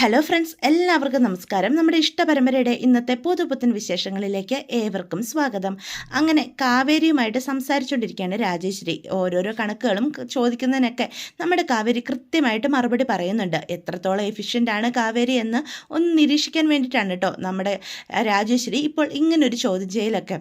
Hello friends, എല്ലാവർക്കും നമസ്കാരം. നമ്മുടെ ഇഷ്ടപരമ്പരയുടെ ഇന്നത്തെ പുതുപുത്തൻ വിശേഷങ്ങളിലേക്ക് ഏവർക്കും സ്വാഗതം. അങ്ങനെ കാവേരിയുമായിട്ട് സംസാരിച്ചുകൊണ്ടിരിക്കുകയാണ് രാജേശ്വരി. ഓരോരോ കണക്കുകളും ചോദിക്കുന്നതിനൊക്കെ നമ്മുടെ കാവേരി കൃത്യമായിട്ട് മറുപടി പറയുന്നുണ്ട്. എത്രത്തോളം എഫിഷ്യൻ്റ് ആണ് കാവേരി എന്ന് ഒന്ന് നിരീക്ഷിക്കാൻ വേണ്ടിയിട്ടാണ് കേട്ടോ നമ്മുടെ രാജേശ്വരി ഇപ്പോൾ ഇങ്ങനൊരു ചോദ്യം ചെയ്യലൊക്കെ.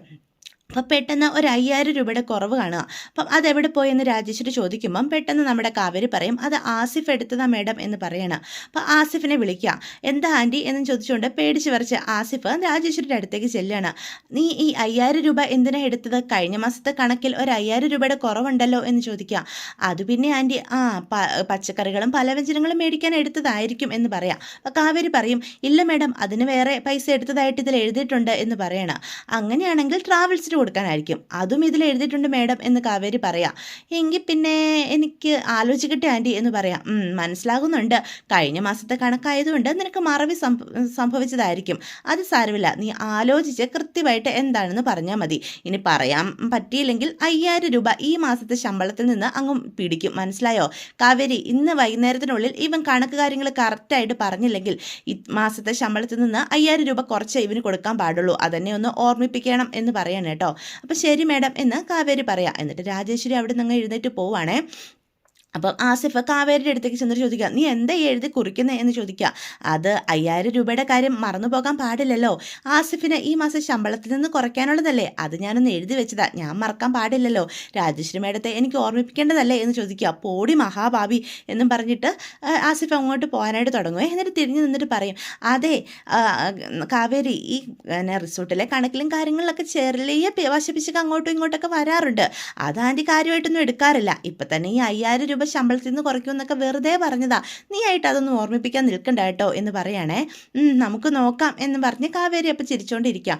അപ്പം പെട്ടെന്ന് ഒരു 5000 രൂപയുടെ കുറവ് കാണുക. അപ്പം അതെവിടെ പോയെന്ന് രാജേശ്വരി ചോദിക്കുമ്പം പെട്ടെന്ന് നമ്മുടെ കാവേരി പറയും, അത് ആസിഫ് എടുത്തതാ മേഡം എന്ന് പറയണം. അപ്പം ആസിഫിനെ വിളിക്കുക. എന്താ ആൻറ്റി എന്ന് ചോദിച്ചുകൊണ്ട് പേടിച്ച് വരച്ച് ആസിഫ് രാജേശ്വരിയുടെ അടുത്തേക്ക് ചെല്ലുകയാണ്. നീ ഈ 5000 രൂപ എന്തിനാണ് എടുത്തത്? കഴിഞ്ഞ മാസത്തെ കണക്കിൽ ഒരു 5000 രൂപയുടെ കുറവുണ്ടല്ലോ എന്ന് ചോദിക്കുക. അത് പിന്നെ ആൻറ്റി പച്ചക്കറികളും പലവ്യഞ്ജനങ്ങളും മേടിക്കാൻ എടുത്തതായിരിക്കും എന്ന് പറയാം. അപ്പം കാവേരി പറയും, ഇല്ല മേഡം, അതിന് വേറെ പൈസ എടുത്തതായിട്ട് ഇതിൽ എഴുതിയിട്ടുണ്ട് എന്ന് പറയണം. അങ്ങനെയാണെങ്കിൽ ട്രാവൽസിന് കൊടുക്കാനായിരിക്കും, അതും ഇതിൽ എഴുതിയിട്ടുണ്ട് മേഡം എന്ന് കാവേരി പറയാം. എങ്കിൽ പിന്നെ എനിക്ക് ആലോചിക്കട്ടെ ആൻറ്റി എന്ന് പറയാം. മനസ്സിലാകുന്നുണ്ട്, കഴിഞ്ഞ മാസത്തെ കണക്കായതുകൊണ്ട് നിനക്ക് മറവി സംഭവിച്ചതായിരിക്കും. അത് സാരമില്ല, നീ ആലോചിച്ച് കൃത്യമായിട്ട് എന്താണെന്ന് പറഞ്ഞാൽ മതി. ഇനി പറയാൻ പറ്റിയില്ലെങ്കിൽ 5000 രൂപ ഈ മാസത്തെ ശമ്പളത്തിൽ നിന്ന് അങ്ങ് പിടിക്കും, മനസ്സിലായോ? കാവേരി, ഇന്ന് വൈകുന്നേരത്തിനുള്ളിൽ ഇവൻ കണക്ക് കാര്യങ്ങൾ കറക്റ്റായിട്ട് പറഞ്ഞില്ലെങ്കിൽ ഈ മാസത്തെ ശമ്പളത്തിൽ നിന്ന് 5000 രൂപ കുറച്ച് ഇവന് കൊടുക്കാൻ പാടുള്ളൂ. അതെന്നെ ഒന്ന് ഓർമ്മിപ്പിക്കണം എന്ന് പറയണം കേട്ടോ. അപ്പം ശരി മേഡം എന്ന് കാവേരി പറയാം. എന്നിട്ട് രാജേശ്വരി അവിടെ നിന്ന് എഴുന്നേറ്റ് പോവാണേ. അപ്പം ആസിഫ് കാവേരിയുടെ അടുത്തേക്ക് ചെന്നിട്ട് ചോദിക്കുക, നീ എന്താ എഴുതി കുറിക്കുന്നത് എന്ന് ചോദിക്കുക. അത് 5000 രൂപയുടെ കാര്യം മറന്നു പോകാൻ പാടില്ലല്ലോ. ആസിഫിന് ഈ മാസം ശമ്പളത്തിൽ നിന്ന് കുറയ്ക്കാനുള്ളതല്ലേ, അത് ഞാനൊന്ന് എഴുതി വെച്ചതാ, ഞാൻ മറക്കാൻ പാടില്ലല്ലോ. രാജശ്രീ മേഡത്തെ എനിക്ക് ഓർമ്മിപ്പിക്കേണ്ടതല്ലേ എന്ന് ചോദിക്കുക. പോടി മഹാഭാവി എന്നും പറഞ്ഞിട്ട് ആസിഫ് അങ്ങോട്ട് പോകാനായിട്ട് തുടങ്ങുമേ. എന്നിട്ട് തിരിഞ്ഞു നിന്നിട്ട് പറയും, അതെ കാവേരി, ഈ റിസോർട്ടിലെ കണക്കിലും കാര്യങ്ങളിലൊക്കെ ചെറിയ വശപ്പിച്ചൊക്കെ അങ്ങോട്ടും ഇങ്ങോട്ടൊക്കെ വരാറുണ്ട്. അത് ആൻറ്റി കാര്യമായിട്ടൊന്നും എടുക്കാറില്ല. ഇപ്പം തന്നെ ഈ 5000 രൂപ ശമ്പളത്തിൽ നിന്ന് കുറയ്ക്കുമെന്നൊക്കെ വെറുതെ പറഞ്ഞതാ, നീ ആയിട്ട് അതൊന്നും ഓർമ്മിപ്പിക്കാൻ നിൽക്കണ്ട കേട്ടോ എന്ന് പറയുകയാണേ. നമുക്ക് നോക്കാം എന്ന് പറഞ്ഞ് കാവേരി അപ്പം ചിരിച്ചുകൊണ്ടിരിക്കുക.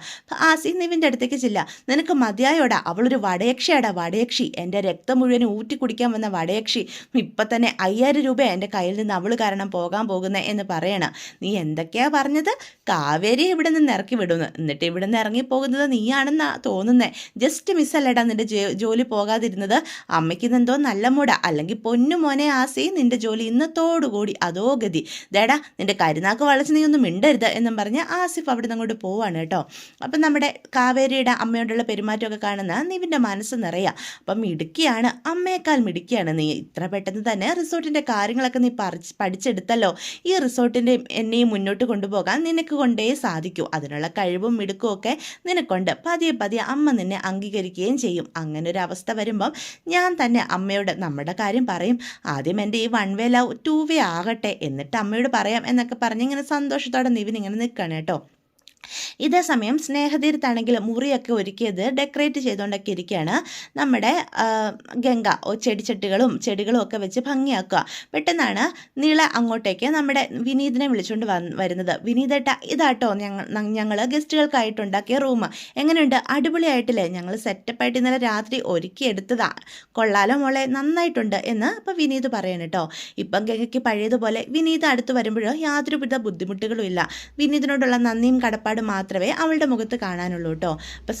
ആസി നിവിൻ്റെ അടുത്തേക്ക് ചെല്ല, നിനക്ക് മതിയായോടാ, അവളൊരു വടയക്ഷിയാടാ, വടയക്ഷി, എൻ്റെ രക്തം മുഴുവൻ ഊറ്റി കുടിക്കാൻ വന്ന വടയക്ഷി. ഇപ്പം തന്നെ 5000 രൂപ എൻ്റെ കയ്യിൽ നിന്ന് അവൾ കാരണം പോകാൻ പോകുന്നത് എന്ന് പറയണം. നീ എന്തൊക്കെയാ പറഞ്ഞത്? കാവേരി ഇവിടെ നിന്ന് ഇറക്കി വിടുന്നു, എന്നിട്ട് ഇവിടെ നിന്ന് ഇറങ്ങിപ്പോകുന്നത് നീയാണെന്നാ തോന്നുന്നത്. ജസ്റ്റ് മിസ്സല്ലേടാ നിൻ്റെ ജോലി പോകാതിരുന്നത്. അമ്മയ്ക്ക് എന്തോ നല്ല മൂടാ, അല്ലെങ്കിൽ പൊന്നു മോനെ ആസി, നിന്റെ ജോലി ഇന്നത്തോടുകൂടി അതോ ഗതി. ദേടാ, നിന്റെ കരുനാക്ക് വളച്ച് നീ ഒന്നും മിണ്ടരുത് എന്നും പറഞ്ഞ് ആസിഫ് അവിടെ നിന്ന് അങ്ങോട്ട് പോവാണ് കേട്ടോ. അപ്പം നമ്മുടെ കാവേരിയുടെ അമ്മയോടുള്ള പെരുമാറ്റമൊക്കെ കാണുന്ന നിവിൻ്റെ മനസ്സ് നിറയുക. അപ്പം മിടുക്കിയാണ്, അമ്മയേക്കാൾ മിടുക്കിയാണ് നീ. ഇത്ര പെട്ടെന്ന് തന്നെ റിസോർട്ടിൻ്റെ കാര്യങ്ങളൊക്കെ നീ പഠിച്ചെടുത്തല്ലോ. ഈ റിസോർട്ടിൻ്റെ എന്നെയും മുന്നോട്ട് കൊണ്ടുപോകാൻ നിനക്ക് കൊണ്ടേ സാധിക്കൂ. അതിനുള്ള കഴിവും മിടുക്കും ഒക്കെ നിനക്കുണ്ട്. പതിയെ പതിയെ അമ്മ നിന്നെ അംഗീകരിക്കുകയും ചെയ്യും. അങ്ങനെ ഒരു അവസ്ഥ വരുമ്പം ഞാൻ തന്നെ അമ്മയോട് നമ്മുടെ കാര്യം പറയും. ആദ്യം എൻ്റെ ഈ 1 വേ ലവ് 2 വേ ആകട്ടെ, എന്നിട്ട് അമ്മയോട് പറയാം എന്നൊക്കെ പറഞ്ഞ് ഇങ്ങനെ സന്തോഷത്തോടെ നിവിൻ ഇങ്ങനെ നിൽക്കുകയാണ് കേട്ടോ. ഇതേ സമയം സ്നേഹതീരത്താണെങ്കിൽ മുറിയൊക്കെ ഒരുക്കിയത് ഡെക്കറേറ്റ് ചെയ്തുകൊണ്ടൊക്കെ ഇരിക്കുകയാണ് നമ്മുടെ ഗംഗ. ചെടിച്ചട്ടികളും ചെടികളും ഒക്കെ വെച്ച് ഭംഗിയാക്കുക. പെട്ടെന്നാണ് നീള അങ്ങോട്ടേക്ക് നമ്മുടെ വിനീതിനെ വിളിച്ചുകൊണ്ട് വരുന്നത്. വിനീതേട്ട, ഇതാട്ടോ ഞങ്ങൾ ഗസ്റ്റുകൾക്കായിട്ട് ഉണ്ടാക്കിയ റൂം. എങ്ങനെയുണ്ട്? അടിപൊളിയായിട്ടില്ലേ? ഞങ്ങൾ സെറ്റപ്പായിട്ട് ഇന്നലെ രാത്രി ഒരുക്കിയെടുത്തതാ. കൊള്ളാലോ മോളെ, നന്നായിട്ടുണ്ട് എന്ന് അപ്പോൾ വിനീത് പറയണം കേട്ടോ. ഇപ്പം ഗംഗയ്ക്ക് പഴയതുപോലെ വിനീത് അടുത്ത് വരുമ്പോഴോ യാതൊരുവിധ ബുദ്ധിമുട്ടുകളും ഇല്ല. വിനീതിനോടുള്ള നന്ദിയും കടപ്പാടും മാത്രമേ അവളുടെ മുഖത്ത് കാണാനുള്ളൂ കേട്ടോ. അപ്പം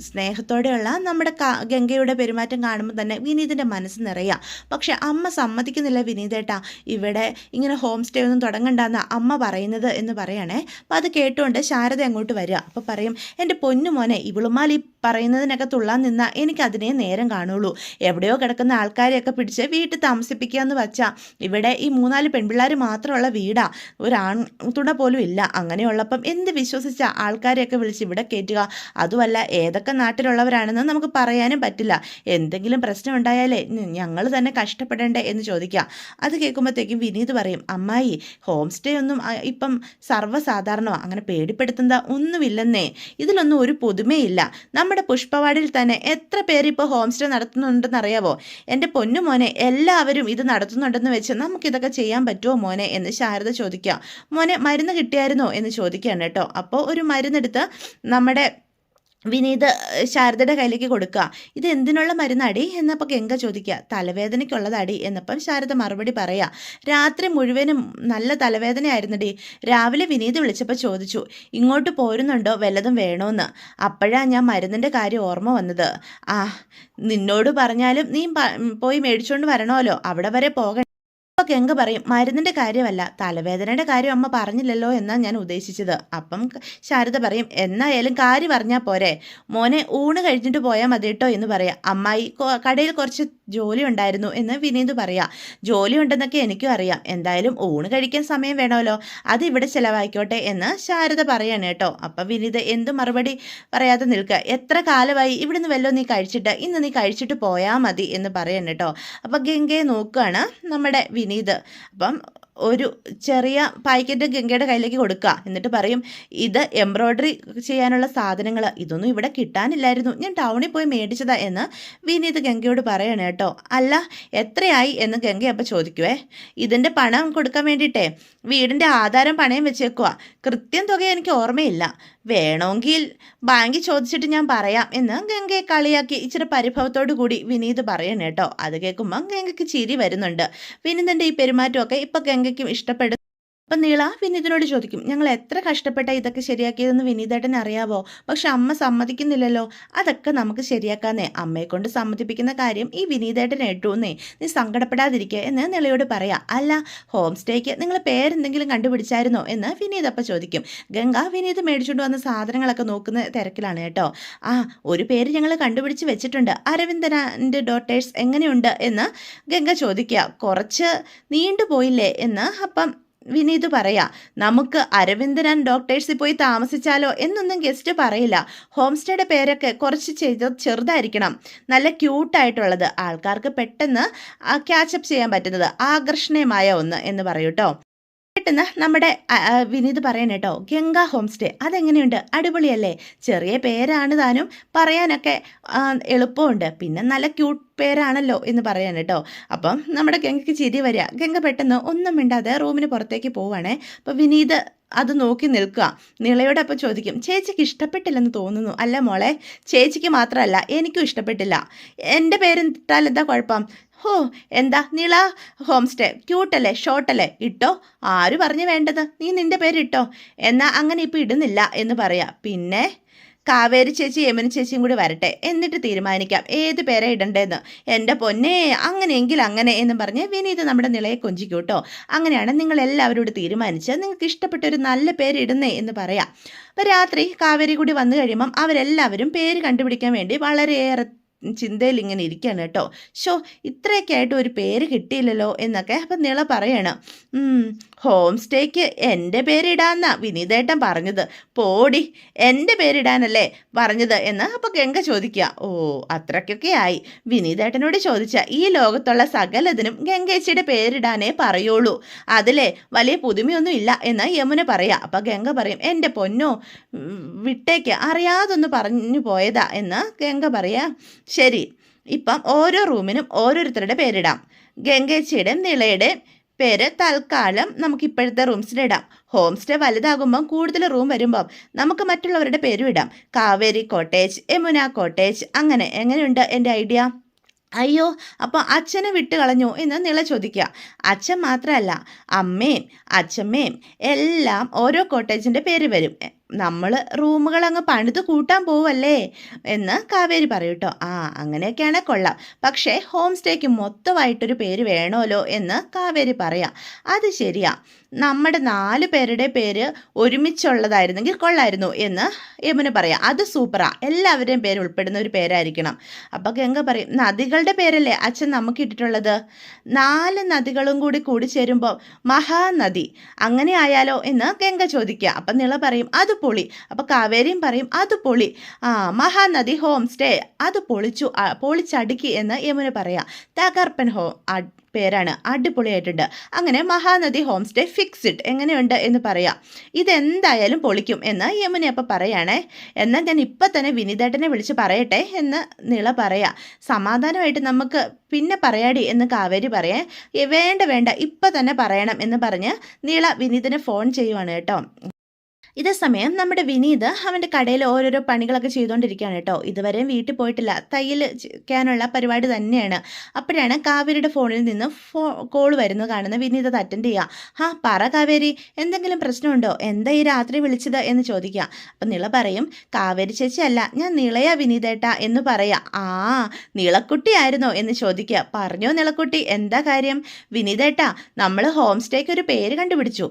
സ്നേഹത്തോടെയുള്ള നമ്മുടെ ഗംഗയുടെ പെരുമാറ്റം കാണുമ്പോൾ തന്നെ വിനീതിൻ്റെ മനസ്സ് നിറയുക. പക്ഷെ അമ്മ സമ്മതിക്കുന്നില്ല. വിനീതേട്ടാ, ഇവിടെ ഇങ്ങനെ ഹോം സ്റ്റേ ഒന്നും തുടങ്ങണ്ടെന്ന് അമ്മ പറയുന്നത് എന്ന് പറയണേ. അപ്പം അത് കേട്ടുകൊണ്ട് ശാരദ അങ്ങോട്ട് വരിക. അപ്പോൾ പറയും, എൻ്റെ പൊന്നു മോനെ, ഇവളുമാൽ ഈ പറയുന്നതിനൊക്കെ തുള്ളാൻ നിന്നാൽ എനിക്കതിനെ നേരം കാണുള്ളൂ. എവിടെയോ കിടക്കുന്ന ആൾക്കാരെയൊക്കെ പിടിച്ച് വീട്ടിൽ താമസിപ്പിക്കുക എന്ന് വെച്ചാൽ ഇവിടെ ഈ 3-4 പെൺപിള്ളേർ മാത്രമുള്ള വീടാ, ഒരാൺ തുണ പോലും ഇല്ല. അങ്ങനെയുള്ളപ്പം എന്ത് വിശ്വസിച്ച ആൾക്കാരെയൊക്കെ വിളിച്ച് ഇവിടെ കയറ്റുക? അതുമല്ല, ഏതൊക്കെ നാട്ടിലുള്ളവരാണെന്ന് നമുക്ക് പറയാനും പറ്റില്ല. എന്തെങ്കിലും പ്രശ്നം ഉണ്ടായാലേ ഞങ്ങൾ തന്നെ കഷ്ടപ്പെടേണ്ടേ എന്ന് ചോദിക്കുക. അത് കേൾക്കുമ്പോഴത്തേക്കും വിനീത് പറയും, അമ്മായി, ഹോം സ്റ്റേ ഒന്നും ഇപ്പം സർവ്വസാധാരണമാണ്, അങ്ങനെ പേടിപ്പെടുത്തുന്ന ഒന്നുമില്ലെന്നേ. ഇതിലൊന്നും ഒരു പുതുമയില്ല. നമ്മുടെ പുഷ്പവാടിയിൽ തന്നെ എത്ര പേര് ഇപ്പോൾ ഹോം സ്റ്റേ നടത്തുന്നുണ്ടെന്ന് അറിയാവോ? എൻ്റെ പൊന്നു മോനെ, എല്ലാവരും ഇത് നടത്തുന്നുണ്ടെന്ന് വെച്ച് നമുക്കിതൊക്കെ ചെയ്യാൻ പറ്റുമോ മോനെ എന്ന് ശാരദ ചോദിക്കുക. മോനെ, മരുന്ന് കിട്ടിയായിരുന്നോ എന്ന് ചോദിക്കുകയാണ് കേട്ടോ. അപ്പോൾ ഒരു മരുന്നെടുത്ത് നമ്മുടെ വിനീത് ശാരദയുടെ കയ്യിലേക്ക് കൊടുക്കുക. ഇത് എന്തിനുള്ള മരുന്നടി എന്നപ്പോൾ ഗംഗ ചോദിക്കുക. തലവേദനയ്ക്കുള്ളതടി എന്നപ്പം ശാരദ മറുപടി പറയാ. രാത്രി മുഴുവനും നല്ല തലവേദനയായിരുന്നടി. രാവിലെ വിനീത് വിളിച്ചപ്പോൾ ചോദിച്ചു, ഇങ്ങോട്ട് പോരുന്നുണ്ടോ, വല്ലതും വേണോന്ന്. അപ്പോഴാണ് ഞാൻ മരുന്നിൻ്റെ കാര്യം ഓർമ്മ വന്നത്. നിന്നോട് പറഞ്ഞാലും നീ പോയി മേടിച്ചുകൊണ്ട് വരണമല്ലോ, അവിടെ വരെ പോകണം. അപ്പം ഗംഗ പറയും മരുന്നിൻ്റെ കാര്യമല്ല, തലവേദനയുടെ കാര്യം അമ്മ പറഞ്ഞില്ലല്ലോ എന്നാണ് ഞാൻ ഉദ്ദേശിച്ചത്. അപ്പം ശാരദ പറയും എന്നായാലും കാര്യം പറഞ്ഞാൽ പോരെ, മോനെ ഊണ് കഴിഞ്ഞിട്ട് പോയാൽ മതി കേട്ടോ എന്ന് പറയാം. അമ്മായി കടയിൽ കുറച്ച് ജോലി ഉണ്ടായിരുന്നു എന്ന് വിനീത് പറയാം. ജോലി ഉണ്ടെന്നൊക്കെ എനിക്കും അറിയാം, എന്തായാലും ഊണ് കഴിക്കാൻ സമയം വേണമല്ലോ, അത് ഇവിടെ ചിലവായിക്കോട്ടെ എന്ന് ശാരദ പറയാണ് കേട്ടോ. അപ്പം വിനീത് എന്ത് മറുപടി പറയാതെ നിൽക്കുക. എത്ര കാലമായി ഇവിടുന്ന് വല്ലോ നീ കഴിച്ചിട്ട്, ഇന്ന് നീ കഴിച്ചിട്ട് പോയാൽ മതി എന്ന് പറയാണ് കേട്ടോ. അപ്പം ഗംഗയെ നോക്കുകയാണ് നമ്മുടെ വിനീത്. അപ്പം ഒരു ചെറിയ പാക്കറ്റ് ഗംഗയുടെ കയ്യിലേക്ക് കൊടുക്കുക. എന്നിട്ട് പറയും ഇത് എംബ്രോയ്ഡറി ചെയ്യാനുള്ള സാധനങ്ങൾ, ഇതൊന്നും ഇവിടെ കിട്ടാനില്ലായിരുന്നു, ഞാൻ ടൗണിൽ പോയി മേടിച്ചതാ എന്ന് വിനീത് ഗംഗയോട് പറയണേ കേട്ടോ. അല്ല എത്രയായി എന്ന് ഗംഗ അപ്പം ചോദിക്കുവേ. ഇതിൻ്റെ പണം കൊടുക്കാൻ വേണ്ടിയിട്ടേ വീടിൻ്റെ ആധാരം പണയം വെച്ചേക്കുക, കൃത്യം തുക എനിക്ക് ഓർമ്മയില്ല, വേണമെങ്കിൽ ബാങ്കിൽ ചോദിച്ചിട്ട് ഞാൻ പറയാം എന്ന് ഗംഗയെ കളിയാക്കി ഇച്ചിരി പരിഭവത്തോടു കൂടി വിനീത് പറയണേ കേട്ടോ. അത് കേൾക്കുമ്പോൾ ഗംഗയ്ക്ക് ചിരി വരുന്നുണ്ട്. വിനീതിൻ്റെ ഈ പെരുമാറ്റമൊക്കെ ഇപ്പം ഗംഗയ്ക്കും ഇഷ്ടപ്പെടും. അപ്പം നീള വിനീതിനോട് ചോദിക്കും ഞങ്ങൾ എത്ര കഷ്ടപ്പെട്ട ഇതൊക്കെ ശരിയാക്കിയതെന്ന് വിനീതേട്ടന് അറിയാവോ, പക്ഷെ അമ്മ സമ്മതിക്കുന്നില്ലല്ലോ, അതൊക്കെ നമുക്ക് ശരിയാക്കാന്നേ, അമ്മയെ കൊണ്ട് സമ്മതിപ്പിക്കുന്ന കാര്യം ഈ വിനീതേട്ടൻ ഏട്ടുന്നേ, നീ സങ്കടപ്പെടാതിരിക്കുക എന്ന് നിളയോട് പറയാം. അല്ല ഹോം സ്റ്റേക്ക് നിങ്ങൾ പേരെന്തെങ്കിലും കണ്ടുപിടിച്ചായിരുന്നോ എന്ന് വിനീത് അപ്പം ചോദിക്കും. ഗംഗ വിനീത് മേടിച്ചുകൊണ്ട് വന്ന സാധനങ്ങളൊക്കെ നോക്കുന്ന തിരക്കിലാണ് കേട്ടോ. ഒരു പേര് ഞങ്ങൾ കണ്ടുപിടിച്ച് വെച്ചിട്ടുണ്ട്, അരവിന്ദനാൻ്റെ ഡോട്ടേഴ്സ് എങ്ങനെയുണ്ട് എന്ന് ഗംഗ ചോദിക്കുക. കുറച്ച് നീണ്ടുപോയില്ലേ എന്ന് അപ്പം വിനീത് പറയാ. നമുക്ക് അരവിന്ദൻ ഡോക്ടേഴ്സിൽ പോയി താമസിച്ചാലോ എന്നൊന്നും ഗസ്റ്റ് പറയില്ല. ഹോം സ്റ്റേയുടെ പേരൊക്കെ കുറച്ച് ചെറുതായിരിക്കണം, നല്ല ക്യൂട്ടായിട്ടുള്ളത്, ആൾക്കാർക്ക് പെട്ടെന്ന് ക്യാച്ചപ്പ് ചെയ്യാൻ പറ്റുന്നത്, ആകർഷണീയമായ ഒന്ന് എന്ന് പറയൂട്ടോ. പെട്ടെന്ന് നമ്മുടെ വിനീത് പറയണ കേട്ടോ ഗംഗ ഹോം സ്റ്റേ അതെങ്ങനെയുണ്ട്, അടിപൊളിയല്ലേ, ചെറിയ പേരാണ് താനും, പറയാനൊക്കെ എളുപ്പമുണ്ട്, പിന്നെ നല്ല ക്യൂട്ട് പേരാണല്ലോ എന്ന് പറയാൻ കേട്ടോ. അപ്പം നമ്മുടെ ഗംഗയ്ക്ക് ചിരി വരിക. ഗംഗ പെട്ടെന്ന് ഒന്നും മിണ്ടാതെ റൂമിന് പുറത്തേക്ക് പോവുകയാണേ. അപ്പോൾ വിനീത് അത് നോക്കി നിൽക്കുക. നിളയോട് അപ്പം ചോദിക്കും ചേച്ചിക്ക് ഇഷ്ടപ്പെട്ടില്ലെന്ന് തോന്നുന്നു. അല്ല മോളെ, ചേച്ചിക്ക് മാത്രമല്ല എനിക്കും ഇഷ്ടപ്പെട്ടില്ല, എൻ്റെ പേരിട്ടാൽ എന്താ കുഴപ്പം? ഹോ എന്താ നിള ഹോം സ്റ്റേ ക്യൂട്ടല്ലേ, ഷോർട്ടല്ലേ, ഇട്ടോ, ആര് പറഞ്ഞു വേണ്ടത്, നീ നിൻ്റെ പേരിട്ടോ, എന്നാൽ അങ്ങനെ ഇപ്പോൾ ഇടുന്നില്ല എന്ന് പറയാം. പിന്നെ കാവേരി ചേച്ചി യമുന ചേച്ചിയും കൂടി വരട്ടെ, എന്നിട്ട് തീരുമാനിക്കാം ഏത് പേരെ ഇടണ്ടേന്ന്. എൻ്റെ പൊന്നേ അങ്ങനെയെങ്കിൽ അങ്ങനെ എന്നും പറഞ്ഞ് വിനീത് നമ്മുടെ നിളയെ കൊഞ്ചിക്കും കേട്ടോ. അങ്ങനെയാണ് നിങ്ങൾ എല്ലാവരോട് തീരുമാനിച്ച് നിങ്ങൾക്ക് ഇഷ്ടപ്പെട്ടൊരു നല്ല പേര് ഇടുന്നേ എന്ന് പറയാം. അപ്പോൾ രാത്രി കാവേരി കൂടി വന്നു കഴിയുമ്പം അവരെല്ലാവരും പേര് കണ്ടുപിടിക്കാൻ വേണ്ടി വളരെയേറെ ചിന്തയിൽ ഇങ്ങനെ ഇരിക്കുകയാണ് കേട്ടോ. ഇത്രയൊക്കെ ആയിട്ട് ഒരു പേര് കിട്ടിയില്ലല്ലോ എന്നൊക്കെ അപ്പം നിള പറയണം. ഹോം സ്റ്റേക്ക് എൻ്റെ പേരിടാന്നാ വിനീതേട്ടൻ പറഞ്ഞത്, പോടി എൻ്റെ പേരിടാനല്ലേ പറഞ്ഞത് എന്ന് അപ്പോൾ ഗംഗ ചോദിക്കുക. അത്രയ്ക്കൊക്കെ ആയി, വിനീതേട്ടനോട് ചോദിച്ചാൽ ഈ ലോകത്തുള്ള സകലതിനും ഗംഗേച്ചിയുടെ പേരിടാനേ പറയുള്ളൂ, അതിലെ വലിയ പുതുമയൊന്നും ഇല്ല എന്ന് യമുന പറയാം. അപ്പോൾ ഗംഗ പറയും എൻ്റെ പൊന്നോ വിട്ടേക്ക്, അറിയാതൊന്ന് പറഞ്ഞു പോയതാ എന്ന് ഗംഗ പറയാം. ശരി, ഇപ്പം ഓരോ റൂമിനും ഓരോരുത്തരുടെ പേരിടാം. ഗംഗേച്ചിയുടെ നിളയുടെ പേര് തൽക്കാലം നമുക്ക് ഇപ്പോഴത്തെ റൂംസിലിടാം. ഹോം സ്റ്റേ വലുതാകുമ്പം കൂടുതൽ റൂം വരുമ്പം നമുക്ക് മറ്റുള്ളവരുടെ പേരും ഇടാം. കാവേരി കോട്ടേജ്, യമുന കോട്ടേജ്, അങ്ങനെ. എങ്ങനെയുണ്ട് എൻ്റെ ഐഡിയ? അയ്യോ അപ്പോൾ അച്ഛനെ വിട്ട് കളഞ്ഞു എന്ന് നിള ചോദിക്കുക. അച്ഛൻ മാത്രമല്ല അമ്മയും അച്ഛമ്മയും എല്ലാം ഓരോ കോട്ടേജിൻ്റെ പേര് വരും, നമ്മൾ റൂമുകൾ അങ്ങ് പണിത് കൂട്ടാൻ പോവല്ലേ എന്ന് കാവേരി പറയും കേട്ടോ. അങ്ങനെയൊക്കെയാണ് കൊള്ളാം, പക്ഷേ ഹോം സ്റ്റേക്ക് മൊത്തമായിട്ടൊരു പേര് വേണമല്ലോ എന്ന് കാവേരി പറയാം. അത് ശരിയാ, നമ്മുടെ 4 പേരുടെ പേര് ഒരുമിച്ചുള്ളതായിരുന്നെങ്കിൽ കൊള്ളായിരുന്നു എന്ന് യമുന പറയാം. അത് സൂപ്പറാ, എല്ലാവരുടെയും പേര് ഉൾപ്പെടുന്ന ഒരു പേരായിരിക്കണം. അപ്പോൾ ഗംഗ പറയും നദികളുടെ പേരല്ലേ അച്ഛൻ നമുക്ക് ഇട്ടിട്ടുള്ളത്, 4 നദികളും കൂടി ചേരുമ്പോൾ മഹാനദി, അങ്ങനെ ആയാലോ എന്ന് ഗംഗ ചോദിക്കുക. അപ്പം നിള പറയും അത് പൊളി. അപ്പോൾ കാവേരിയും പറയും അത് പൊളി, മഹാനദി ഹോം സ്റ്റേ അത് പൊളിച്ചടുക്കി എന്ന് യമുന പറയാം. തകർപ്പൻ പേരാണ്, അടിപൊളിയായിട്ടുണ്ട്. അങ്ങനെ മഹാനദി ഹോം സ്റ്റേ ഫിക്സ്ഡ്, എങ്ങനെയുണ്ട് എന്ന് പറയാം. ഇതെന്തായാലും പൊളിക്കും എന്ന് യമുന അപ്പം പറയുകയാണേ. എന്നാൽ ഞാൻ ഇപ്പം തന്നെ വിനീതേട്ടനെ വിളിച്ച് പറയട്ടെ എന്ന് നിള പറയാം. സമാധാനമായിട്ട് നമുക്ക് പിന്നെ പറയാടി എന്ന് കാവേരി പറയാം. വേണ്ട ഇപ്പം തന്നെ പറയണം എന്ന് പറഞ്ഞ് നിള വിനീതിനെ ഫോൺ ചെയ്യുവാണ് കേട്ടോ. ഇതേ സമയം നമ്മുടെ വിനീത് അവൻ്റെ കടയിൽ ഓരോരോ പണികളൊക്കെ ചെയ്തുകൊണ്ടിരിക്കുകയാണ് കേട്ടോ. ഇതുവരെയും വീട്ടിൽ പോയിട്ടില്ല, തയ്യൽ ചെയ്യാനുള്ള പരിപാടി തന്നെയാണ്. അപ്പോഴാണ് കാവേരിയുടെ ഫോണിൽ നിന്ന് കോൾ വരുന്നത് കാണുന്ന വിനീത് അത് അറ്റൻഡ് ചെയ്യുക. പറ കാവേരി, എന്തെങ്കിലും പ്രശ്നമുണ്ടോ? എന്താ ഈ രാത്രി വിളിച്ചത് എന്ന് ചോദിക്കുക. അപ്പം നിള പറയും, കാവേരി ചേച്ചി അല്ല, ഞാൻ നിളയാ വിനീതേട്ടാ എന്ന് പറയാം. നിളക്കുട്ടിയായിരുന്നോ എന്ന് ചോദിക്കുക. പറഞ്ഞോ നിളക്കുട്ടി, എന്താ കാര്യം? വിനീതേട്ടാ, നമ്മൾ ഹോം സ്റ്റേക്ക് ഒരു പേര് കണ്ടുപിടിച്ചു.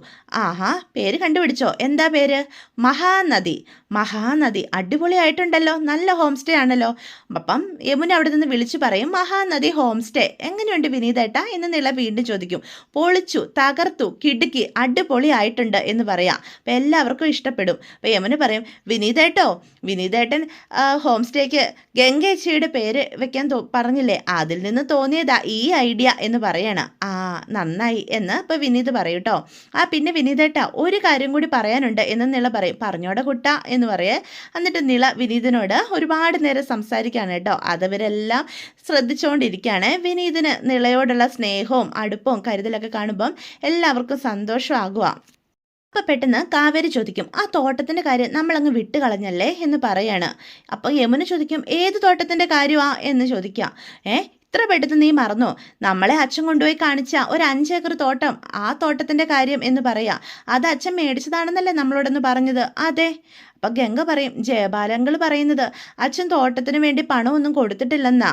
പേര് കണ്ടുപിടിച്ചോ? എന്താ പേര്? മഹാനദി. മഹാനദി അടിപൊളിയായിട്ടുണ്ടല്ലോ, നല്ല ഹോം സ്റ്റേ ആണല്ലോ. അപ്പം യമുന അവിടെ നിന്ന് വിളിച്ചു പറയും, മഹാനദി ഹോം സ്റ്റേ എങ്ങനെയുണ്ട് വിനീതേട്ടാ എന്ന് നിള വീണ്ടും ചോദിക്കും. പൊളിച്ചു, തകർത്തു, കിടുക്കി, അടിപൊളിയായിട്ടുണ്ട് എന്ന് പറയാം. അപ്പം എല്ലാവർക്കും ഇഷ്ടപ്പെടും. അപ്പം യമുന പറയും, വിനീതേട്ടൻ ഹോം സ്റ്റേക്ക് ഗംഗേച്ചിയുടെ പേര് വെക്കാൻ പറഞ്ഞില്ലേ, അതിൽ നിന്ന് തോന്നിയതാ ഈ ഐഡിയ എന്ന് പറയണം. നന്നായി എന്ന് ഇപ്പം വിനീത് പറയും കേട്ടോ. പിന്നെ വിനീതേട്ടാ, ഒരു കാര്യം കൂടി പറയാനുണ്ട് എന്ന് നിള പറയും. പറഞ്ഞോടെ കുട്ട എന്ന് പറയേ. എന്നിട്ട് നിള വിനീതിനോട് ഒരുപാട് നേരം സംസാരിക്കുകയാണ് കേട്ടോ. അതവരെല്ലാം ശ്രദ്ധിച്ചുകൊണ്ടിരിക്കുകയാണ്. വിനീതിന് നിളയോടുള്ള സ്നേഹവും അടുപ്പവും കരുതലൊക്കെ കാണുമ്പം എല്ലാവർക്കും സന്തോഷമാകുക. അപ്പം പെട്ടെന്ന് കാവേരി ചോദിക്കും, ആ തോട്ടത്തിൻ്റെ കാര്യം നമ്മളങ്ങ് വിട്ട് കളഞ്ഞല്ലേ എന്ന് പറയാണ്. അപ്പം യമുന ചോദിക്കും, ഏത് തോട്ടത്തിൻ്റെ കാര്യമാ എന്ന് ചോദിക്കാം. ഇത്ര പെട്ടെന്ന് നീ മറന്നോ? നമ്മളെ അച്ഛൻ കൊണ്ടുപോയി കാണിച്ച ഒരു 5 ഏക്കർ തോട്ടം, ആ തോട്ടത്തിൻ്റെ കാര്യം എന്ന് പറയാം. അത് അച്ഛൻ മേടിച്ചതാണെന്നല്ലേ നമ്മളോടൊന്ന് പറഞ്ഞത്? അതെ. അപ്പം ഗംഗ പറയും, ജയബാലങ്ങൾ പറയുന്നത് അച്ഛൻ തോട്ടത്തിന് വേണ്ടി പണമൊന്നും കൊടുത്തിട്ടില്ലെന്നാ.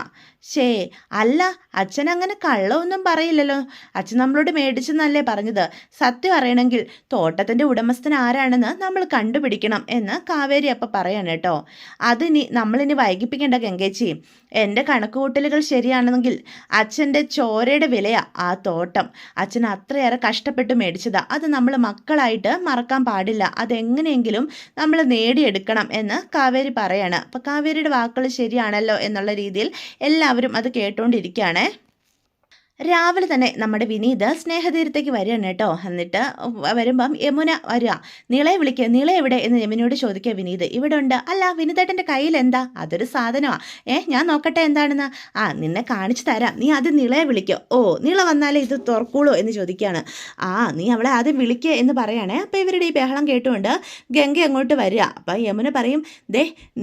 അല്ല, അച്ഛൻ അങ്ങനെ കള്ളമൊന്നും പറയില്ലല്ലോ. അച്ഛൻ നമ്മളോട് മേടിച്ചെന്നല്ലേ പറഞ്ഞത്. സത്യം അറിയണമെങ്കിൽ തോട്ടത്തിൻ്റെ ഉടമസ്ഥൻ ആരാണെന്ന് നമ്മൾ കണ്ടുപിടിക്കണം എന്ന് കാവേരി അപ്പം പറയാണ് കേട്ടോ. നമ്മളിനി വൈകിപ്പിക്കേണ്ട ഗംഗേച്ചി. എൻ്റെ കണക്കുകൂട്ടലുകൾ ശരിയാണെങ്കിൽ അച്ഛൻ്റെ ചോരയുടെ വിലയാ ആ തോട്ടം. അച്ഛൻ അത്രയേറെ കഷ്ടപ്പെട്ട് മേടിച്ചതാ. അത് നമ്മൾ മക്കളായിട്ട് മറക്കാൻ പാടില്ല. അതെങ്ങനെയെങ്കിലും നമ്മൾ നേടിയെടുക്കണം എന്ന് കാവേരി പറയാണ്. അപ്പം കാവേരിയുടെ വാക്കുകൾ ശരിയാണല്ലോ എന്നുള്ള രീതിയിൽ എല്ലാവരും അത് കേട്ടുകൊണ്ടിരിക്കുകയാണ്. രാവിലെ തന്നെ നമ്മുടെ വിനീത് സ്നേഹതീരത്തേക്ക് വരികയാണ് കേട്ടോ. എന്നിട്ട് വരുമ്പം യമുന വരിക. നിളയെ വിളിക്കുക, നിള എവിടെ എന്ന് യമുനയോട് ചോദിക്കുക വിനീത്. ഇവിടെ ഉണ്ട്. അല്ല, വിനീതേട്ടൻ്റെ കയ്യിൽ എന്താ? അതൊരു സാധനമാണ്. ഞാൻ നോക്കട്ടെ എന്താണെന്ന്. നിന്നെ കാണിച്ചു തരാം, നീ ആദ്യം നിളയെ വിളിക്കുക. നിള വന്നാലേ ഇത് തുറക്കുള്ളൂ എന്ന് ചോദിക്കുകയാണ്. നീ അവളെ ആദ്യം വിളിക്കുക എന്ന് പറയുകയാണേ. അപ്പോൾ ഇവരുടെ ഈ ബഹളം കേട്ടുകൊണ്ട് ഗംഗ അങ്ങോട്ട് വരിക. അപ്പം യമുന പറയും,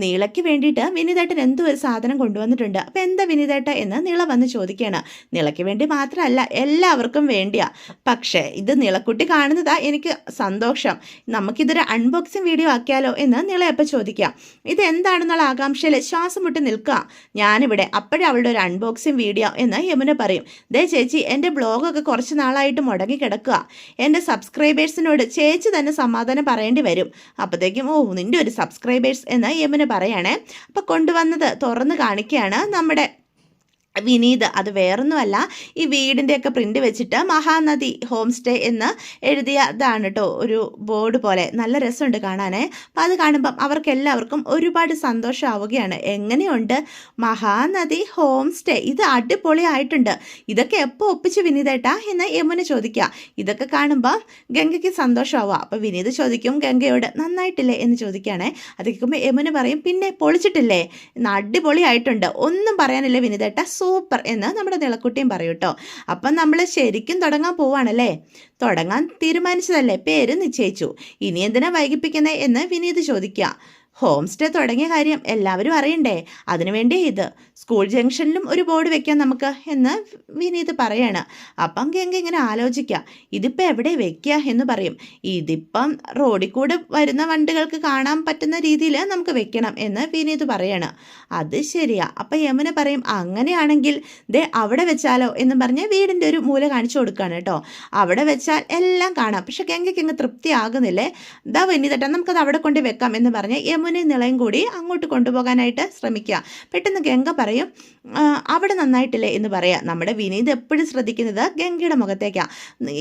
നിളയ്ക്ക് വേണ്ടിയിട്ട് വിനീതേട്ടൻ എന്തോ ഒരു സാധനം കൊണ്ടുവന്നിട്ടുണ്ട്. അപ്പം എന്താ വിനീതേട്ട എന്ന് നിള വന്ന് ചോദിക്കുകയാണ്. നിളയ്ക്ക് വേണ്ടി മാത്രമല്ല, എല്ലാവർക്കും വേണ്ടിയാ. പക്ഷേ ഇത് നിളക്കുട്ടി കാണുന്നതാ എനിക്ക് സന്തോഷം. നമുക്കിതൊരു അൺബോക്സിങ് വീഡിയോ ആക്കിയാലോ എന്ന് നിളയപ്പം ചോദിക്കാം. ഇതെന്താണെന്നുള്ള ആകാംക്ഷയിൽ ശ്വാസം മുട്ടി നിൽക്കുക ഞാനിവിടെ. അപ്പോഴേ അവളുടെ ഒരു അൺബോക്സിങ് വീഡിയോ എന്ന് യമുന പറയും. ചേച്ചി, എൻ്റെ ബ്ലോഗൊക്കെ കുറച്ച് നാളായിട്ട് മുടങ്ങി കിടക്കുക. എൻ്റെ സബ്സ്ക്രൈബേഴ്സിനോട് ചേച്ചി തന്നെ സമാധാനം പറയേണ്ടി വരും. അപ്പോഴത്തേക്കും നിൻ്റെ ഒരു സബ്സ്ക്രൈബേഴ്സ് എന്ന് യമുന പറയണേ. അപ്പോൾ കൊണ്ടുവന്നത് തുറന്ന് കാണിക്കുകയാണ് നമ്മുടെ വിനീത്. അത് വേറൊന്നുമല്ല, ഈ വീടിൻ്റെയൊക്കെ പ്രിൻ്റ് വെച്ചിട്ട് മഹാനദി ഹോം സ്റ്റേ എന്ന് എഴുതിയതാണ് കേട്ടോ. ഒരു ബോർഡ് പോലെ നല്ല രസമുണ്ട് കാണാനേ. അപ്പം അത് കാണുമ്പം അവർക്കെല്ലാവർക്കും ഒരുപാട് സന്തോഷമാവുകയാണ്. എങ്ങനെയുണ്ട് മഹാനദി ഹോം സ്റ്റേ? ഇത് അടിപൊളിയായിട്ടുണ്ട്. ഇതൊക്കെ എപ്പോൾ ഒപ്പിച്ച് വിനീതേട്ടാ എന്ന് യമുന ചോദിക്കുക. ഇതൊക്കെ കാണുമ്പോൾ ഗംഗയ്ക്ക് സന്തോഷമാവുക. അപ്പോൾ വിനീത് ചോദിക്കും ഗംഗയോട്, നന്നായിട്ടില്ലേ എന്ന് ചോദിക്കുകയാണേ. അത് കേൾക്കുമ്പോൾ യമുന പറയും, പിന്നെ പൊളിച്ചിട്ടില്ലേ, അടിപൊളിയായിട്ടുണ്ട്, ഒന്നും പറയാനില്ലേ വിനീതേട്ട, സൂപ്പർ എന്ന് നമ്മുടെ നിളക്കുട്ടിയും പറയും കേട്ടോ. അപ്പം നമ്മൾ ശരിക്കും തുടങ്ങാൻ പോവാണല്ലേ. തുടങ്ങാൻ തീരുമാനിച്ചതല്ലേ, പേര് നിശ്ചയിച്ചു, ഇനി എന്തിനാ വൈകിപ്പിക്കുന്നത് എന്ന് വിനീത് ചോദിക്കുക. ഹോം സ്റ്റേ തുടങ്ങിയ കാര്യം എല്ലാവരും അറിയണ്ടേ, അതിനുവേണ്ടി ഇത് സ്കൂൾ ജംഗ്ഷനിലും ഒരു ബോർഡ് വെക്കാം നമുക്ക് എന്ന് വിനീത് പറയാണ്. അപ്പം ഗംഗ ഇങ്ങനെ ആലോചിക്കുക, ഇതിപ്പോൾ എവിടെ വെക്കുക എന്ന് പറയും. ഇതിപ്പം റോഡിൽ കൂടെ വരുന്ന വണ്ടികൾക്ക് കാണാൻ പറ്റുന്ന രീതിയിൽ നമുക്ക് വെക്കണം എന്ന് വിനീത് പറയാണ്. അത് ശരിയാ. അപ്പം യമുന പറയും, അങ്ങനെയാണെങ്കിൽ അവിടെ വെച്ചാലോ എന്ന് പറഞ്ഞ് വീടിൻ്റെ ഒരു മൂല കാണിച്ചു കൊടുക്കുകയാണ് കേട്ടോ. അവിടെ വെച്ചാൽ എല്ലാം കാണാം. പക്ഷെ ഗംഗയ്ക്ക് ഇങ്ങ് തൃപ്തിയാകുന്നില്ലേ. വിനീതേട്ടാ, നമുക്കത് അവിടെ കൊണ്ട് വെക്കാം എന്ന് പറഞ്ഞ് യമുനയും നിളയും കൂടി അങ്ങോട്ട് കൊണ്ടുപോകാനായിട്ട് ശ്രമിക്കുക. പെട്ടെന്ന് ഗംഗ പറയും, അവിടെ നന്നായിട്ടില്ലേ എന്ന് പറയാം. നമ്മുടെ വിനീത് എപ്പോഴും ശ്രദ്ധിക്കുന്നത് ഗംഗയുടെ മുഖത്തേക്കാണ്.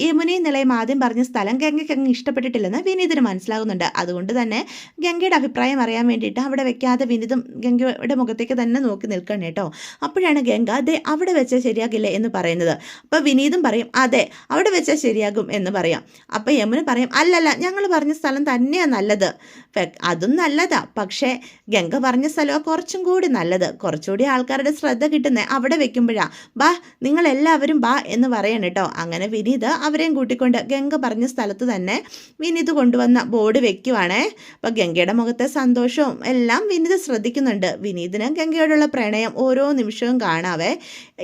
യമുനയും നിളയും ആദ്യം പറഞ്ഞ സ്ഥലം ഗംഗയ്ക്ക് അങ്ങ് ഇഷ്ടപ്പെട്ടിട്ടില്ലെന്ന് വിനീതിന് മനസ്സിലാകുന്നുണ്ട്. അതുകൊണ്ട് തന്നെ ഗംഗയുടെ അഭിപ്രായം അറിയാൻ വേണ്ടിയിട്ട് അവിടെ വെക്കാതെ വിനീതും ഗംഗയുടെ മുഖത്തേക്ക് തന്നെ നോക്കി നിൽക്കണം കേട്ടോ. അപ്പോഴാണ് ഗംഗ അവിടെ വെച്ചാൽ ശരിയാകില്ലേ എന്ന് പറയുന്നത്. അപ്പോൾ വിനീതും പറയും, അതെ അവിടെ വെച്ചാൽ ശരിയാകും എന്ന് പറയാം. അപ്പോൾ യമുന പറയും, അല്ലല്ല, ഞങ്ങൾ പറഞ്ഞ സ്ഥലം തന്നെയാണ് നല്ലത്, അതും നല്ലതാ, നല്ലതാ, പക്ഷേ ഗംഗ പറഞ്ഞ സ്ഥലമാണ് കുറച്ചും കൂടി നല്ലത്, കുറച്ചുകൂടി ആൾക്കാരുടെ ശ്രദ്ധ കിട്ടുന്നത് അവിടെ വെക്കുമ്പോഴാ. ബാ, നിങ്ങളെല്ലാവരും ബാ എന്ന് പറയണം കേട്ടോ. അങ്ങനെ വിനീത് അവരെയും കൂട്ടിക്കൊണ്ട് ഗംഗ പറഞ്ഞ സ്ഥലത്ത് തന്നെ വിനീത് കൊണ്ടുവന്ന ബോർഡ് വെക്കുവാണേ. അപ്പം ഗംഗയുടെ മുഖത്തെ സന്തോഷവും എല്ലാം വിനീത് ശ്രദ്ധിക്കുന്നുണ്ട്. വിനീതിന് ഗംഗയോടുള്ള പ്രണയം ഓരോ നിമിഷവും കാണാവേ.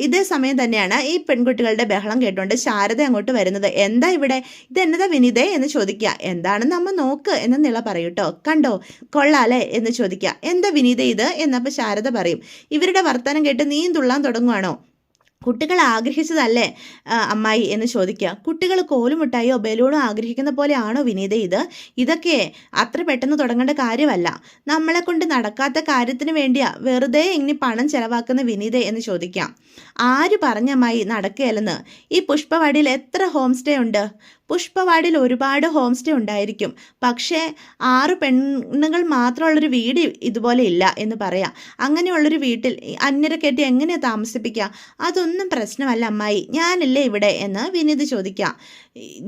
ഇതേ സമയം തന്നെയാണ് ഈ പെൺകുട്ടികളുടെ ബഹളം കേട്ടുകൊണ്ട് ശാരദ അങ്ങോട്ട് വരുന്നത്. എന്താ ഇവിടെ, ഇതെന്നതാ വിനീതേ എന്ന് ചോദിക്കുക. എന്താണെന്ന് അമ്മ നോക്ക് എന്ന് നിള പറയൂട്ടോ. കണ്ടോ കൊള്ളാലേ എന്ന് ചോദിക്കുക. എന്താ വിനീത ഇത് എന്നപ്പോൾ ശാരദ പറയും, ഇവരുടെ വർത്തമാനം കേട്ട് നീയും തുള്ളാൻ തുടങ്ങുവാണോ? കുട്ടികൾ ആഗ്രഹിച്ചതല്ലേ അമ്മായി എന്ന് ചോദിക്കുക. കുട്ടികൾ കോലുമുട്ടായോ ബലൂണോ ആഗ്രഹിക്കുന്ന പോലെയാണോ വിനീത ഇത്? ഇതൊക്കെ അത്ര പെട്ടെന്ന് തുടങ്ങേണ്ട കാര്യമല്ല. നമ്മളെ കൊണ്ട് നടക്കാത്ത കാര്യത്തിന് വേണ്ടിയാ വെറുതെ ഇങ്ങനെ പണം ചെലവാക്കുന്ന വിനീത എന്ന് ചോദിക്കാം. ആര് പറഞ്ഞമ്മായി നടക്കുകയല്ലെന്ന്? ഈ പുഷ്പവാടിയിൽ എത്ര ഹോം സ്റ്റേ ഉണ്ട്? പുഷ്പവാടിയിൽ ഒരുപാട് ഹോം സ്റ്റേ ഉണ്ടായിരിക്കും, പക്ഷേ 6 പെണ്ണുങ്ങൾ മാത്രമുള്ളൊരു വീട് ഇതുപോലെ ഇല്ല എന്ന് പറയാം. അങ്ങനെയുള്ളൊരു വീട്ടിൽ അന്യരെ കെട്ടി എങ്ങനെയാണ് താമസിപ്പിക്കുക? അതൊന്നും പ്രശ്നമല്ല അമ്മായി, ഞാനില്ലേ ഇവിടെ എന്ന് വിനീത് ചോദിക്കാം.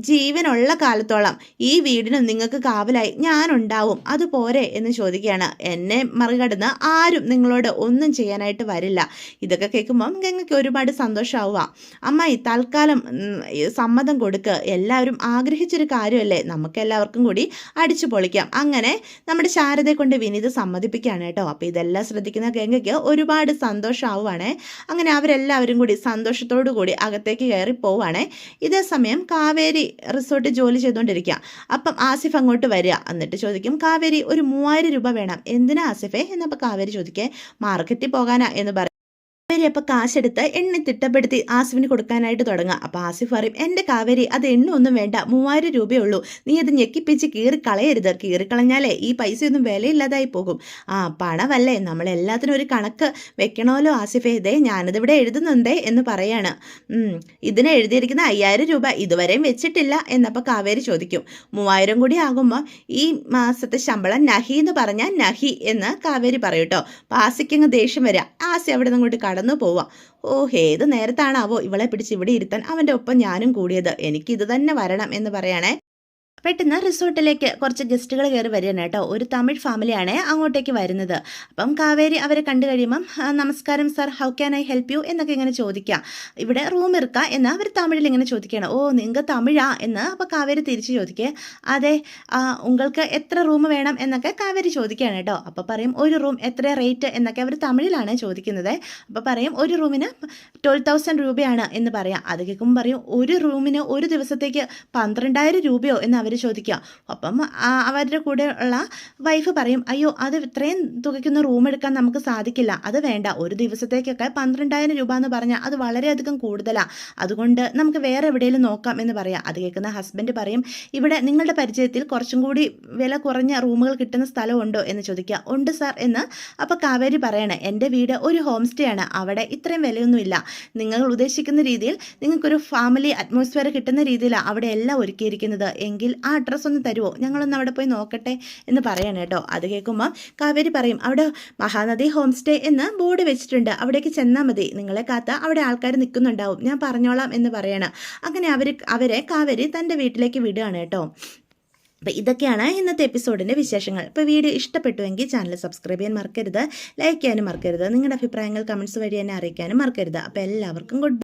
ജീവനുള്ള കാലത്തോളം ഈ വീടിന് നിങ്ങൾക്ക് കാവലായി ഞാനുണ്ടാവും, അതുപോരെ എന്ന് ചോദിക്കുകയാണ്. എന്നെ മറികടന്ന് ആരും നിങ്ങളോട് ഒന്നും ചെയ്യാനായിട്ട് വരില്ല. ഇതൊക്കെ കേൾക്കുമ്പം ഗംഗയ്ക്ക് ഒരുപാട് സന്തോഷമാവുക. അമ്മായി തൽക്കാലം സമ്മതം കൊടുക്ക്, എല്ലാവരും ആഗ്രഹിച്ചൊരു കാര്യമല്ലേ, നമുക്കെല്ലാവർക്കും കൂടി അടിച്ചു പൊളിക്കാം. അങ്ങനെ നമ്മുടെ ശാരദയെ കൊണ്ട് വിനീത് സമ്മതിപ്പിക്കുകയാണ് കേട്ടോ. അപ്പോൾ ഇതെല്ലാം ശ്രദ്ധിക്കുന്ന ഗംഗയ്ക്ക് ഒരുപാട് സന്തോഷമാവുകയാണേ. അങ്ങനെ അവരെല്ലാവരും കൂടി സന്തോഷത്തോടു കൂടി അകത്തേക്ക് കയറി പോവുകയാണേ. ഇതേ സമയം കാവേരി റിസോർട്ടിൽ ജോലി ചെയ്തുകൊണ്ടിരിക്കുക. അപ്പം ആസിഫ് അങ്ങോട്ട് വരിക. എന്നിട്ട് ചോദിക്കും, കാവേരി ഒരു 3000 രൂപ വേണം. എന്തിനാ ആസിഫേ എന്നപ്പോൾ കാവേരി ചോദിക്കേ, മാർക്കറ്റിൽ പോകാനാ എന്ന് പറയും. കാവേരി അപ്പോൾ കാശെടുത്ത് എണ്ണി തിട്ടപ്പെടുത്തി ആസിഫിന് കൊടുക്കാനായിട്ട് തുടങ്ങുക. അപ്പോൾ ആസിഫ് പറയും, എൻ്റെ കാവേരി അത് എണ്ണൊന്നും വേണ്ട, 3000 രൂപയേ ഉള്ളൂ, നീ അത് ഞെക്കിപ്പിച്ച് കീറിക്കളയരുത്, കീറിക്കളഞ്ഞാലേ ഈ പൈസയൊന്നും വിലയില്ലാതായി പോകും. പണമല്ലേ, നമ്മളെല്ലാത്തിനും ഒരു കണക്ക് വെക്കണമല്ലോ ആസിഫേ, ഇതേ ഞാനിതിവിടെ എഴുതുന്നുണ്ടേ എന്ന് പറയാണ്. ഇതിന് എഴുതിയിരിക്കുന്ന 5000 രൂപ ഇതുവരെയും വെച്ചിട്ടില്ല എന്നപ്പോൾ കാവേരി ചോദിക്കും. 3000 കൂടി ആകുമ്പോൾ ഈ മാസത്തെ ശമ്പളം നഹി എന്ന് പറഞ്ഞാൽ നഹി എന്ന് കാവേരി പറയൂട്ടോ. അപ്പോൾ ആസിക്കങ്ങ് ദേഷ്യം വരിക. ആസി അവിടെ നിന്ന് അങ്ങോട്ട് കടന്നു പോവാം. ഏത് നേരത്താണാവോ ഇവളെ പിടിച്ച് ഇവിടെ ഇരുത്താൻ അവൻ്റെ ഒപ്പം ഞാനും കൂടിയത്, എനിക്കിത് തന്നെ വരണം എന്ന് പറയണേ. പെട്ടെന്ന് റിസോർട്ടിലേക്ക് കുറച്ച് ഗസ്റ്റുകൾ കയറി വരികയാണ് കേട്ടോ. ഒരു തമിഴ് ഫാമിലിയാണ് അങ്ങോട്ടേക്ക് വരുന്നത്. അപ്പം കാവേരി അവരെ കണ്ടു കഴിയുമ്പം നമസ്കാരം sir, how can I help you എന്നൊക്കെ ഇങ്ങനെ ചോദിക്കാം. ഇവിടെ റൂം ഇറുക്ക എന്ന് അവർ തമിഴിൽ ഇങ്ങനെ ചോദിക്കുകയാണ്. നിങ്ങൾക്ക് തമിഴാ എന്ന് അപ്പോൾ കാവേരി തിരിച്ച് ചോദിക്കുക. അതെ, ഉങ്ങൾക്ക് എത്ര റൂം വേണം എന്നൊക്കെ കാവേരി ചോദിക്കുകയാണ് കേട്ടോ. അപ്പോൾ പറയും ഒരു റൂം എത്ര റേറ്റ് എന്നൊക്കെ അവർ തമിഴിലാണ് ചോദിക്കുന്നത്. അപ്പോൾ പറയും ഒരു റൂമിന് 12,000 രൂപയാണ് എന്ന് പറയാം. അത് കേൾക്കുമ്പോൾ പറയും ഒരു റൂമിന് ഒരു ദിവസത്തേക്ക് 12,000 രൂപയോ എന്ന് അവർ ചോദിക്കുക. അപ്പം അവരുടെ കൂടെ ഉള്ള വൈഫ് പറയും, അയ്യോ അത് ഇത്രയും തുകയ്ക്കൊന്ന് റൂം എടുക്കാൻ നമുക്ക് സാധിക്കില്ല, അത് വേണ്ട, ഒരു ദിവസത്തേക്കൊക്കെ 12,000 രൂപ എന്ന് പറഞ്ഞാൽ അത് വളരെയധികം കൂടുതലാണ്, അതുകൊണ്ട് നമുക്ക് വേറെ എവിടെയെങ്കിലും നോക്കാം എന്ന് പറയാം. അത് കേൾക്കുന്ന ഹസ്ബൻഡ് പറയും, ഇവിടെ നിങ്ങളുടെ പരിചയത്തിൽ കുറച്ചും കൂടി വില കുറഞ്ഞ റൂമുകൾ കിട്ടുന്ന സ്ഥലമുണ്ടോ എന്ന് ചോദിക്കുക. ഉണ്ട് സാർ എന്ന് അപ്പോൾ കാവേരി പറയണേ, എൻ്റെ വീട് ഒരു ഹോം സ്റ്റേ ആണ്, അവിടെ ഇത്രയും വിലയൊന്നുമില്ല, നിങ്ങൾ ഉദ്ദേശിക്കുന്ന രീതിയിൽ നിങ്ങൾക്കൊരു ഫാമിലി അറ്റ്മോസ്ഫിയർ കിട്ടുന്ന രീതിയിലാണ് അവിടെ എല്ലാം ഒരുക്കിയിരിക്കുന്നത്, എങ്കിൽ ആ അഡ്രസ്സ് ഒന്ന് തരുമോ, ഞങ്ങളൊന്ന് അവിടെ പോയി നോക്കട്ടെ എന്ന് പറയണം കേട്ടോ. അത് കേൾക്കുമ്പോൾ കാവേരി പറയും, അവിടെ മഹാനദി ഹോം സ്റ്റേ എന്ന് ബോർഡ് വെച്ചിട്ടുണ്ട്, അവിടേക്ക് ചെന്നാൽ മതി, നിങ്ങളെ കാത്ത് അവിടെ ആൾക്കാർ നിൽക്കുന്നുണ്ടാവും, ഞാൻ പറഞ്ഞോളാം എന്ന് പറയണം. അങ്ങനെ അവരെ കാവേരി തൻ്റെ വീട്ടിലേക്ക് വിടുകയാണ് കേട്ടോ. അപ്പോൾ ഇതൊക്കെയാണ് ഇന്നത്തെ എപ്പിസോഡിൻ്റെ വിശേഷങ്ങൾ. ഇപ്പോൾ വീഡിയോ ഇഷ്ടപ്പെട്ടുവെങ്കിൽ ചാനൽ സബ്സ്ക്രൈബ് ചെയ്യാൻ മറക്കരുത്, ലൈക്ക് ചെയ്യാനും മറക്കരുത്, നിങ്ങളുടെ അഭിപ്രായങ്ങൾ കമൻറ്റ്സ് വഴി എന്നെ അറിയിക്കാനും മറക്കരുത്. അപ്പോൾ എല്ലാവർക്കും ഗുഡ്